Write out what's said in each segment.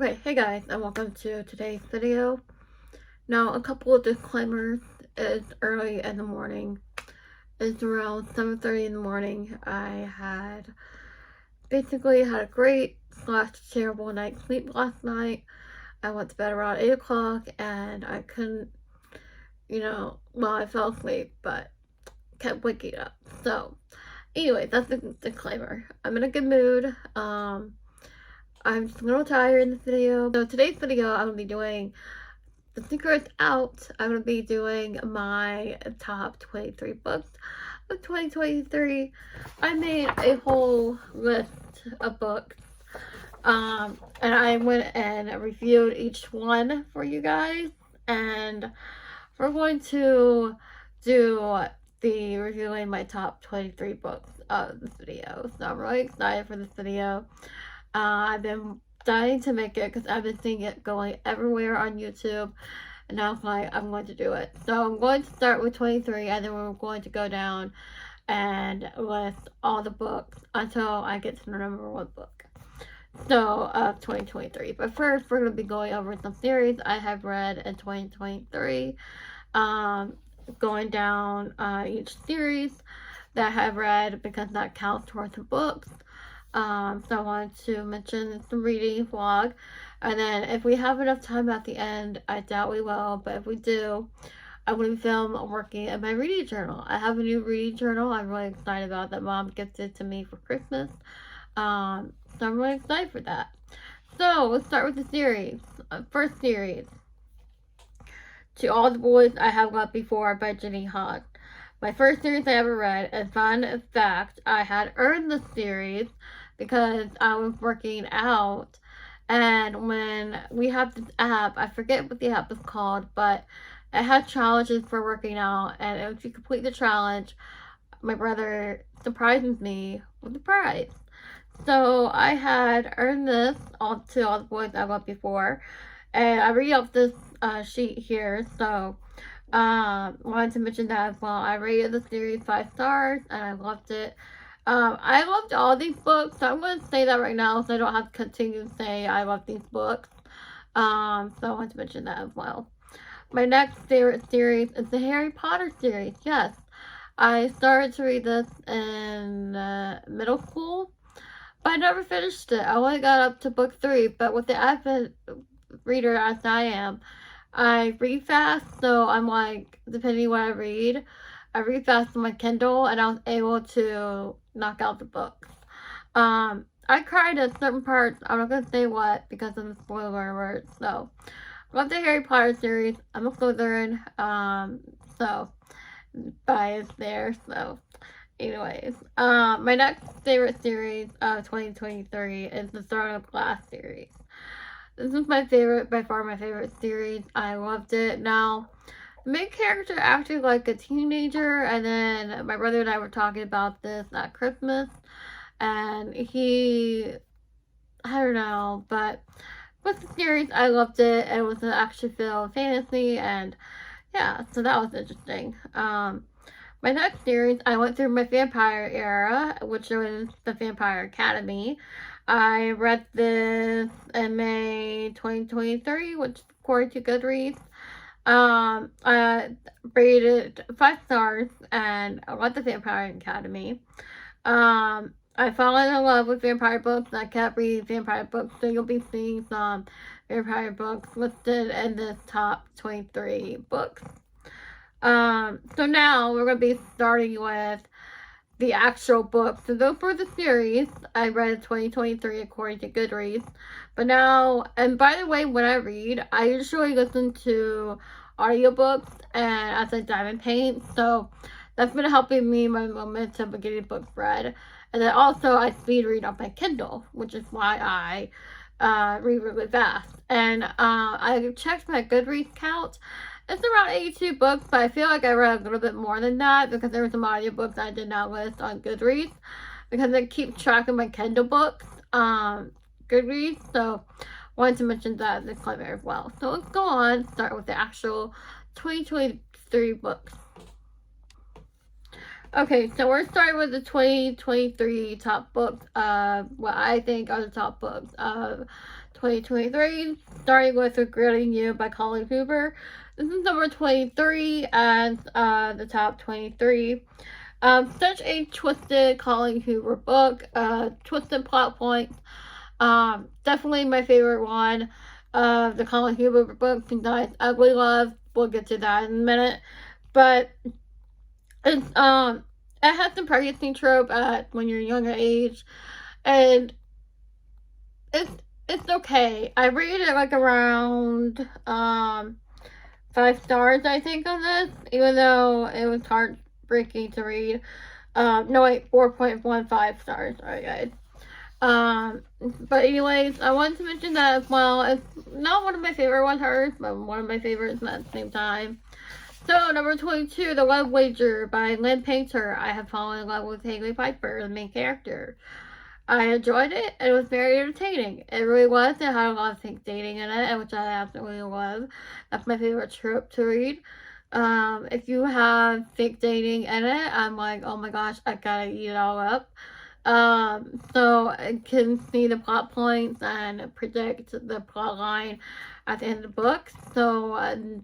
Okay, hey guys, and welcome to today's video. Now, a couple of disclaimers. It's early in the morning. It's around 7:30 in the morning. I basically had a great / terrible night's sleep last night. I went to bed around 8 o'clock and I couldn't, I fell asleep, but kept waking up. So, anyway, that's the disclaimer. I'm in a good mood. I'm just a little tired in this video. So today's video, I'm going to be doing the secrets out. I'm going to be doing my top 23 books of 2023. I made a whole list of books. And I went and reviewed each one for you guys. And we're going to do the reviewing my top 23 books of this video. So I'm really excited for this video. I've been dying to make it because I've been seeing it going everywhere on YouTube, and now I'm going to do it. So I'm going to start with 23, and then we're going to go down and list all the books until I get to the number one book. So, of 2023. But first, we're going to be going over some series I have read in 2023. Going down each series that I have read because that counts towards the books. So I wanted to mention the reading vlog, and then if we have enough time at the end, I doubt we will, but if we do, I'm going to film working at my reading journal. I have a new reading journal I'm really excited about that Mom gifted to me for Christmas, so I'm really excited for that. So let's start with the series. First series, To All the Boys I Have Loved Before by Jenny Han. My first series I ever read, and fun fact, I had earned the series because I was working out, and when we have this app, I forget what the app is called, but it had challenges for working out, and if you complete the challenge, my brother surprises me with a prize. So I had earned this To All the Boys I Loved Before, and I read off this sheet here, so wanted to mention that as well. I rated the series 5 stars, and I loved it. I loved all these books, so I'm going to say that right now so I don't have to continue to say I love these books. So I want to mention that as well. My next favorite series is the Harry Potter series. Yes, I started to read this in middle school, but I never finished it. I only got up to book 3, but with the avid reader as I am, I read fast, so I'm like, depending what I read fast on my Kindle, and I was able to knock out the books. I cried at certain parts. I'm not going to say what because of the spoiler alert. So, I love the Harry Potter series. I'm a Slytherin, so bias there. So, anyways, my next favorite series of 2023 is the Throne of Glass series. This is my favorite, by far my favorite series. I loved it. Now, the main character acted like a teenager, and then my brother and I were talking about this at Christmas, and I don't know, but with the series, I loved it. It was an action-filled fantasy, and yeah, so that was interesting. My next series, I went through my vampire era, which was the Vampire Academy. I read this in May 2023, which according to Goodreads. I rated 5 stars, and I love the Vampire Academy. I fell in love with vampire books, and I kept reading vampire books, so you'll be seeing some vampire books listed in this top 23 books. So now we're going to be starting with the actual book. So those were the series I read in 2023 according to Goodreads. But now, and by the way, when I read, I usually listen to audiobooks and as I dive in paint. So that's been helping me my momentum of getting books read. And then also I speed read on my Kindle, which is why I read really fast. And I checked my Goodreads count. It's around 82 books, but I feel like I read a little bit more than that because there were some audiobooks I did not list on Goodreads because I keep track of my Kindle books Goodreads, so wanted to mention that disclaimer as well. So let's go on, start with the actual 2023 books. Okay, so we're starting with the 2023 top books of what I think are the top books of 2023, starting with Regretting You by Colleen Hoover. This is number 23 as the top 23. Such a twisted Colleen Hoover book, twisted plot points. Definitely my favorite one of the Colleen Hoover books besides Ugly Love. We'll get to that in a minute. But it's it has the pregnancy trope at when you're younger age, and it's okay. I rated it like around 5 stars, I think, on this, even though it was heartbreaking to read. No, wait, 4.15 stars. Sorry, guys. But anyways, I wanted to mention that as well. It's not one of my favorite ones, hers, but one of my favorites at the same time. So, number 22, The Love Wager by Lynn Painter. I have fallen in love with Haley Piper, the main character. I enjoyed it. It was very entertaining. It really was. It had a lot of fake dating in it, which I absolutely love. That's my favorite trope to read. If you have fake dating in it, I'm like, oh my gosh, I gotta eat it all up. So I can see the plot points and predict the plot line at the end of the book. So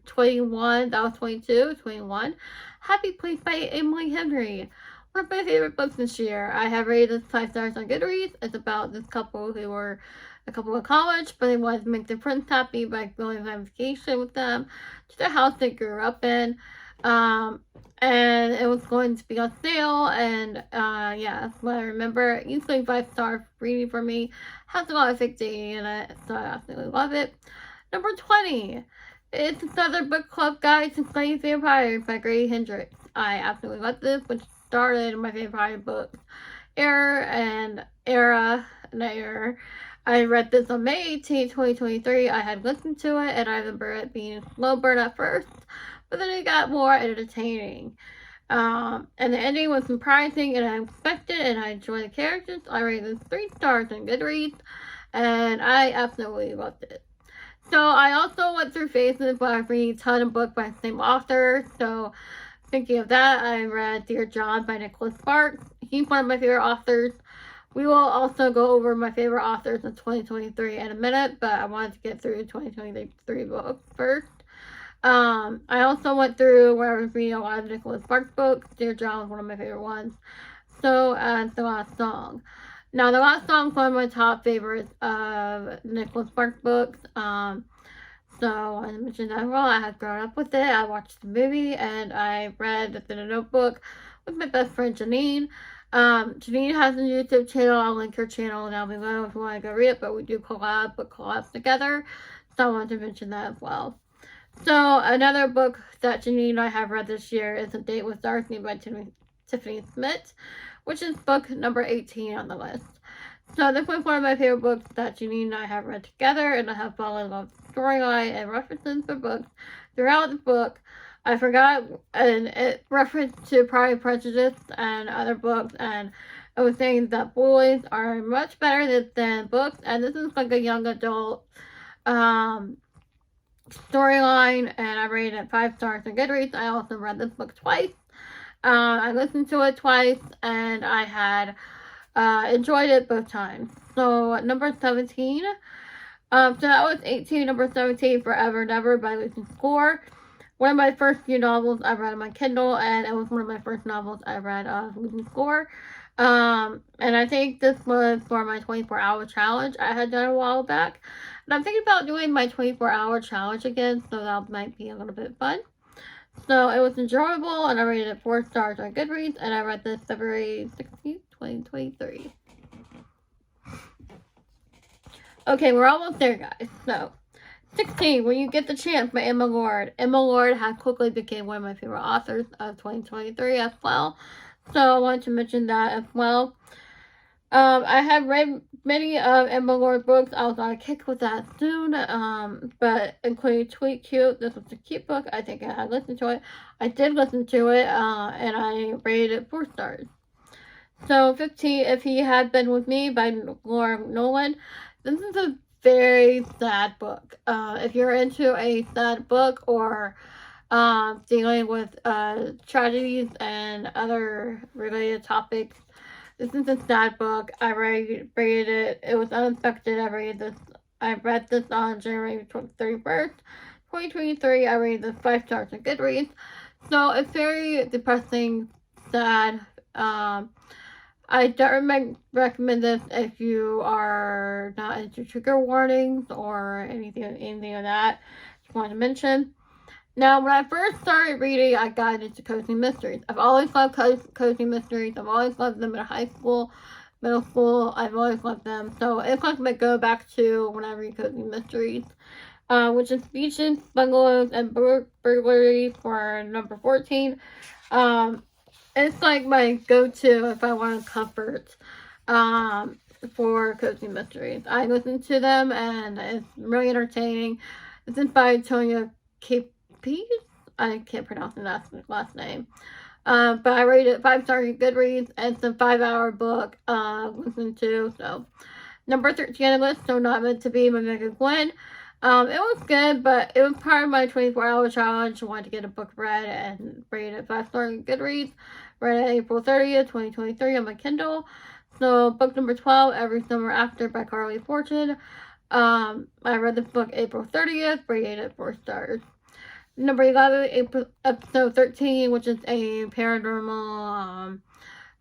21, that was 22, 21. Happy Place by Emily Henry. One of my favorite books this year. I have rated 5 stars on Goodreads. It's about this couple who were a couple of college, but they wanted to make their friends happy by going on vacation with them to the house they grew up in. And it was going to be on sale, and yeah, that's what I remember. Usually 5-star reading for me. Has a lot of fake dating in it, so I absolutely love it. Number 20. It's another book club guide to Slaying Vampires by Grady Hendrix. I absolutely love this, which started my favorite books era. I read this on May 18, 2023. I had listened to it, and I remember it being slow burn at first, but then it got more entertaining. And the ending was surprising and unexpected, and I enjoyed the characters. I rated 3 stars on Goodreads, and I absolutely loved it. So I also went through phases where I read a ton of books by the same author. So thinking of that, I read Dear John by Nicholas Sparks. He's one of my favorite authors. We will also go over my favorite authors in 2023 in a minute, but I wanted to get through 2023 books first. I also went through where I was reading a lot of Nicholas Sparks books. Dear John was one of my favorite ones. So, as The Last Song. Now, The Last Song is one of my top favorites of Nicholas Sparks books. So, I mentioned that well, I had grown up with it. I watched the movie, and I read The Notebook with my best friend, Janine. Janine has a YouTube channel. I'll link her channel down below if you want to go read it, but we do book collabs together. So, I wanted to mention that as well. So, another book that Janine and I have read this year is A Date with Darcy by Tiffany Smith, which is book number 18 on the list. So, this was one of my favorite books that Janine and I have read together, and I have fallen in love with the storyline and references for books throughout the book. I forgot, and it referenced to Pride and Prejudice and other books, and it was saying that boys are much better than books, and this is like a young adult storyline, and I rated it 5 stars on Goodreads. I also read this book twice. I listened to it twice, and I had enjoyed it both times. So, number 17. So that was 18. Number 17, Forever Never by Lucy Score. One of my first few novels I read on my Kindle, and it was one of my first novels I read of Lucy Score. And I think this was for my 24-hour challenge I had done a while back. And I'm thinking about doing my 24-hour challenge again, so that might be a little bit fun. So it was enjoyable, and I rated it 4 stars on Goodreads, and I read this February 16th, 2023. Okay, we're almost there, guys. So, 16, When You Get the Chance by Emma Lord. Emma Lord has quickly become one of my favorite authors of 2023 as well. So I wanted to mention that as well. I have read many of Emma Lord's books. I was on a kick with that soon. But including Tweet Cute. This was a cute book. I think I had listened to it. I did listen to it, and I rated it 4 stars. So 15, If He Had Been With Me by Laura Nolan. This is a very sad book. If you're into a sad book or dealing with tragedies and other related topics, this is a sad book. I rated it. It was unexpected. I rated this I read this on January 31st, 2023. I rated this 5 stars on Goodreads. So it's very depressing, sad. I don't recommend this if you are not into trigger warnings or anything like that. Just wanted to mention. Now, when I first started reading, I got into cozy mysteries. I've always loved cozy mysteries. I've always loved them in high school, middle school. I've always loved them. So it's like I go back to when I read cozy mysteries, which is beaches, bungalows, and burglaries for number 14. It's like my go-to if I want comfort for cozy mysteries. I listen to them, and it's really entertaining. It's by Antonio Cape. I can't pronounce the last name. But I rated it 5 stars on Goodreads. It's a 5-hour book listen to. So number 13 on the list, So Not Meant to Be by Megan Gwen. It was good, but it was part of my 24-hour challenge. I wanted to get a book read and rated it 5 stars on Goodreads. Read it April 30th, 2023 on my Kindle. So book number 12, Every Summer After by Carly Fortune. I read this book April 30th, rated it 4 stars. Number 11, episode 13, which is a paranormal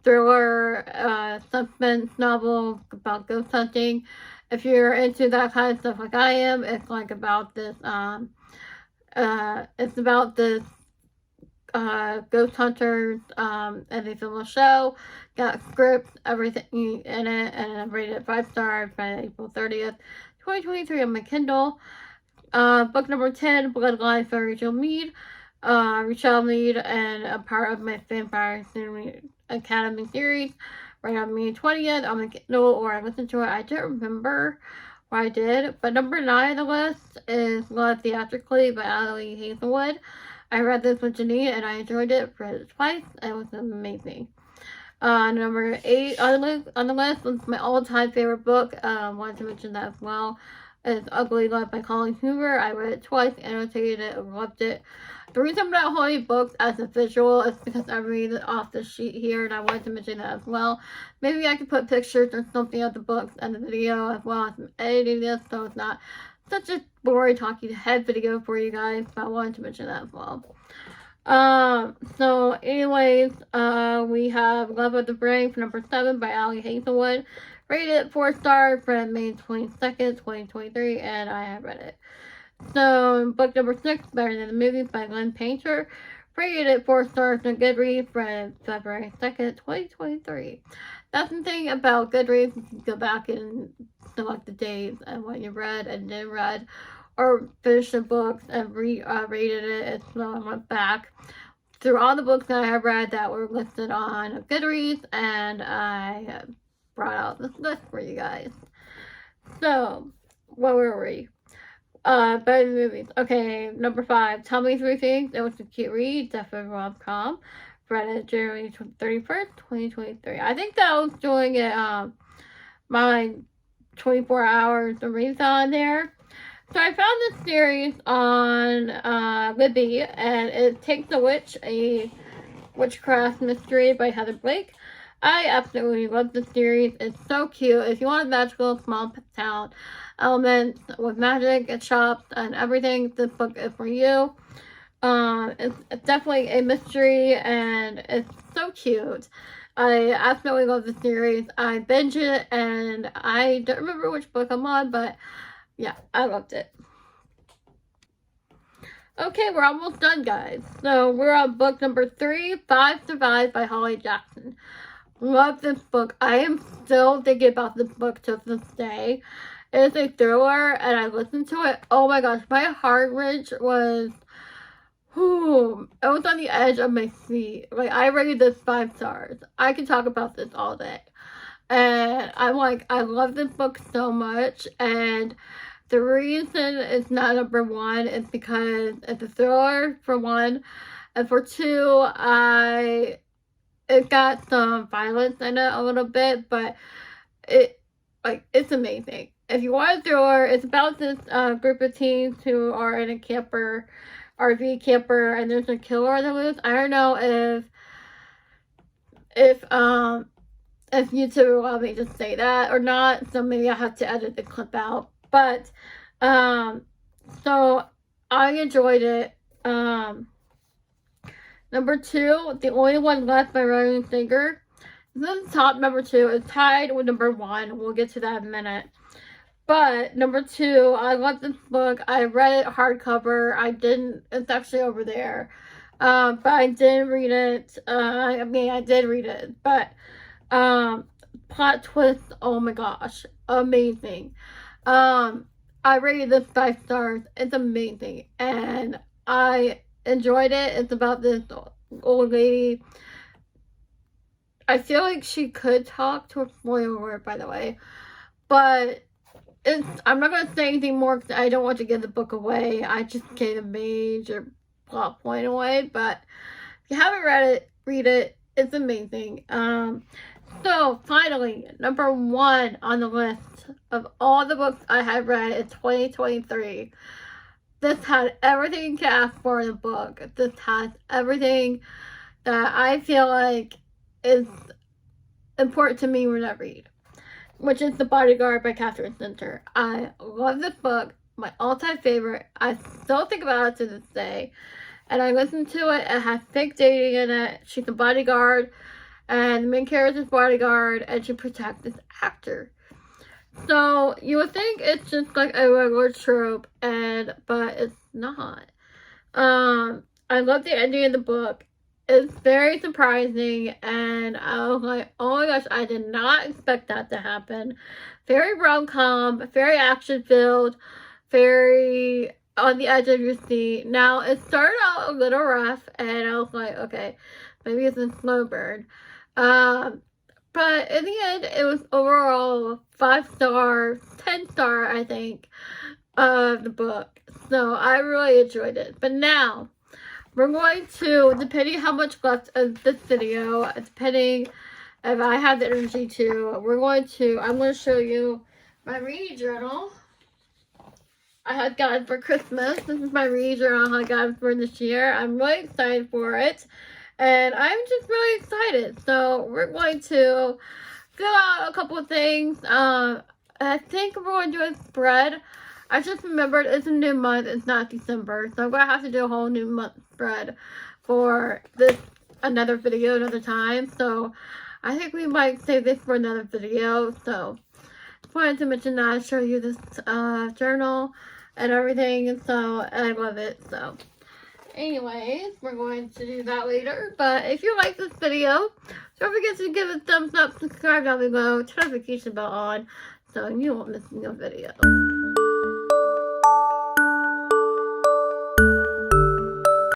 thriller suspense novel about ghost hunting. If you're into that kind of stuff like I am, it's like about this it's about this ghost hunters, and they film a show, got scripts, everything in it, and I rated it 5 stars by April 30th, 2023 on my Kindle. Book number 10, Bloodline by Rachel Mead. Rachel Mead, and a part of my Vampire Academy series, right on May 20th on my Kindle, or I listened to it. I don't remember what I did, but number 9 on the list is Love Theatrically by Ali Hazelwood. I read this with Janine, and I enjoyed it. Read it twice. It was amazing. Number 8 on the list was my all-time favorite book. Wanted to mention that as well. It's Ugly Love by Colleen Hoover. I read it twice, annotated it, and loved it. The reason I'm not holding books as a visual is because I read it off the sheet here, and I wanted to mention that as well. Maybe I could put pictures or something of the books and the video as well as I'm editing this, so it's not such a boring talking head video for you guys, but I wanted to mention that as well. So anyways, we have Love of the Brain for number 7 by Ali Hazelwood. Rated 4 stars for May 22nd, 2023, and I have read it. So, book number 6, Better Than the Movies by Glenn Painter. Rated 4 stars on Goodreads for February 2nd, 2023. That's the thing about Goodreads. You can go back and select the dates and what you read and didn't read, or finish the books and rated it. And so I went back through all the books that I have read that were listed on Goodreads, and I brought out this list for you guys. So, what were we? Better Than Movies. Okay, number 5, Tell Me 3 Things. It was a cute read, definitely rom-com. Read it January 31st, 2023. I think that I was doing it, my 24 hours of reads on there. So I found this series on Libby, and it takes a witch, a witchcraft mystery by Heather Blake. I absolutely love the series. It's so cute. If you want a magical small town elements with magic and shops and everything, this book is for you. It's definitely a mystery, and it's so cute. I absolutely love the series. I binged it, and I don't remember which book I'm on, but yeah, I loved it. Okay, we're almost done, guys. So we're on book number 3, 5 Survive by Holly Jackson. Love this book. I am still thinking about this book to this day. It is a thriller, and I listened to it. Oh my gosh, my heart rate was, it was on the edge of my seat. Like, I rated this 5 stars. I could talk about this all day. And I'm like, I love this book so much, and the reason it's not number 1 is because it's a thriller, for 1, and for 2, it got some violence in it a little bit, but it's amazing. If you want a thriller, it's about this group of teens who are in a RV camper, and there's a killer on the loose. I don't know if YouTube will allow me to say that or not, so maybe I have to edit the clip out. But, so I enjoyed it. Number 2, The Only One Left by Ryan Singer. This is top number 2. It's tied with number 1. We'll get to that in a minute. But number 2, I love this book. I read it hardcover. It's actually over there. But I didn't read it. I did read it. But, plot twist, oh my gosh. Amazing. I rated this 5 stars. It's amazing. And I enjoyed it. It's about this old lady. I feel like she could talk to a spoiler word, by the way. But I'm not going to say anything more because I don't want to give the book away. I just gave a major plot point away. But if you haven't read it, read it. It's amazing. So, finally, number 1 on the list of all the books I have read in 2023. This had everything you can ask for in a book. This has everything that I feel like is important to me when I read, which is The Bodyguard by Catherine Center. I love this book. My all-time favorite. I still think about it to this day. And I listened to it. It has fake dating in it. She's a bodyguard. And the main character is bodyguard. And she protects this actor. So, you would think it's just like a regular trope, but it's not. I love the ending of the book. It's very surprising, and I was like, oh my gosh, I did not expect that to happen. Very rom-com, very action-filled, very on the edge of your seat. Now, it started out a little rough, and I was like, okay, maybe it's a slow burn. But in the end, it was overall 5 star, 10 star, I think, of the book. So I really enjoyed it. But now, we're going to, depending how much left of this video, depending if I have the energy to, I'm going to show you my reading journal I had gotten for Christmas. This is my reading journal I got for this year. I'm really excited for it. And I'm just really excited. So we're going to fill out a couple of things. I think we're going to do a spread. I just remembered it's a new month. It's not December. So I'm going to have to do a whole new month spread for another video another time. So I think we might save this for another video. So just wanted to mention that. Show you this journal and everything. And so I love it. So anyways, we're going to do that later. But if you like this video, don't forget to give it a thumbs up, subscribe down below, turn the notification bell on so you won't miss no video.